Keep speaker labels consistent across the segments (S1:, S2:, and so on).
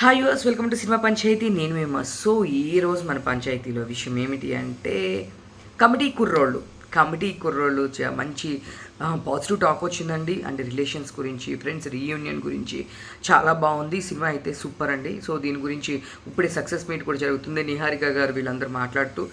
S1: Hi viewers, welcome to cinema Panchayathi. నేను మేము. So ఈరోజు మన పంచాయతీలో విషయం ఏమిటి అంటే కమిటీ కుర్రోళ్ళు మంచి పాజిటివ్ టాక్ వచ్చిందండి. అంటే రిలేషన్స్ గురించి, ఫ్రెండ్స్ రీయూనియన్ గురించి చాలా బాగుంది. సినిమా అయితే సూపర్ అండి. సో దీని గురించి ఇప్పుడే సక్సెస్ మీట్ కూడా జరుగుతుంది. నిహారిక గారు వీళ్ళందరూ మాట్లాడుతూ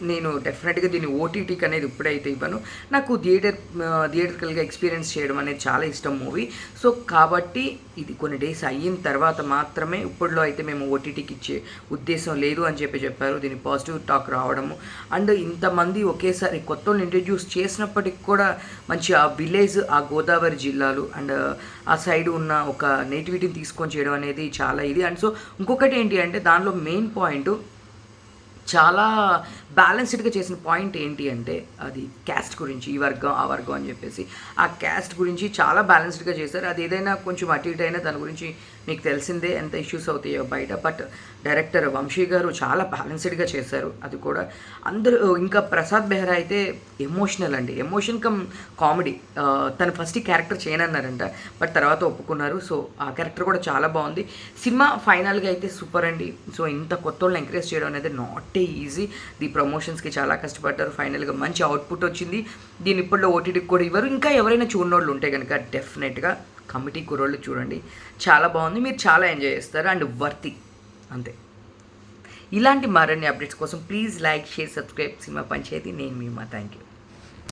S1: నేను డెఫినెట్గా దీన్ని ఓటీటీకి అనేది ఇప్పుడైతే ఇవ్వను. నాకు థియేటర్కల్గా ఎక్స్పీరియన్స్ చేయడం అనేది చాలా ఇష్టం మూవీ. సో కాబట్టి ఇది కొన్ని డేస్ అయిన తర్వాత మాత్రమే, ఇప్పట్లో అయితే మేము ఓటీటీకి ఇచ్చే ఉద్దేశం లేదు అని చెప్పారు. దీని పాజిటివ్ టాక్ రావడము అండ్ ఇంతమంది ఒకేసారి కొత్త వాళ్ళు ఇంట్రడ్యూస్ చేసినప్పటికి కూడా మంచి ఆ విలేజ్, ఆ గోదావరి జిల్లాలు అండ్ ఆ సైడ్ ఉన్న ఒక నేటివిటీని తీసుకొని చేయడం అనేది చాలా ఇది. అండ్ సో ఇంకొకటి ఏంటి అంటే దానిలో మెయిన్ పాయింట్ చాలా బ్యాలెన్స్డ్గా చేసిన పాయింట్ ఏంటి అంటే అది క్యాస్ట్ గురించి, ఈ వర్గం ఆ వర్గం అని చెప్పేసి ఆ క్యాస్ట్ గురించి చాలా బ్యాలెన్స్డ్గా చేశారు. అది ఏదైనా కొంచెం అటు ఇటు అయినా దాని గురించి మీకు తెలిసిందే ఎంత ఇష్యూస్ అవుతాయో బయట. బట్ డైరెక్టర్ వంశీ గారు చాలా బ్యాలెన్స్డ్గా చేశారు. అది కూడా అందరూ ఇంకా ప్రసాద్ బెహ్రా అయితే ఎమోషనల్ అండి, ఎమోషన్ కమ్ కామెడీ. తను ఫస్ట్ ఈ క్యారెక్టర్ చేయనన్నారంట, బట్ తర్వాత ఒప్పుకున్నారు. సో ఆ క్యారెక్టర్ కూడా చాలా బాగుంది. సినిమా ఫైనల్గా అయితే సూపర్ అండి. సో ఇంత కొత్త వాళ్ళని ఎంకరేజ్ చేయడం అనేది నాట్ ఈజీ. ది ప్రమోషన్స్కి చాలా కష్టపడ్డారు. ఫైనల్గా మంచి అవుట్పుట్ వచ్చింది. దీని ఇప్పట్లో ఓటీటీకి కూడా ఇవ్వరు. ఇంకా ఎవరైనా చూడనోళ్ళు ఉంటే కనుక డెఫినెట్గా కమిటీ కుర్రోళ్ళు చూడండి, చాలా బాగుంది. మీరు చాలా ఎంజాయ్ చేస్తారు అండ్ వర్తి అంతే. ఇలాంటి మరిన్ని అప్డేట్స్ కోసం please like, share, subscribe cinema Panchayathi. నేను మీ థ్యాంక్ యూ.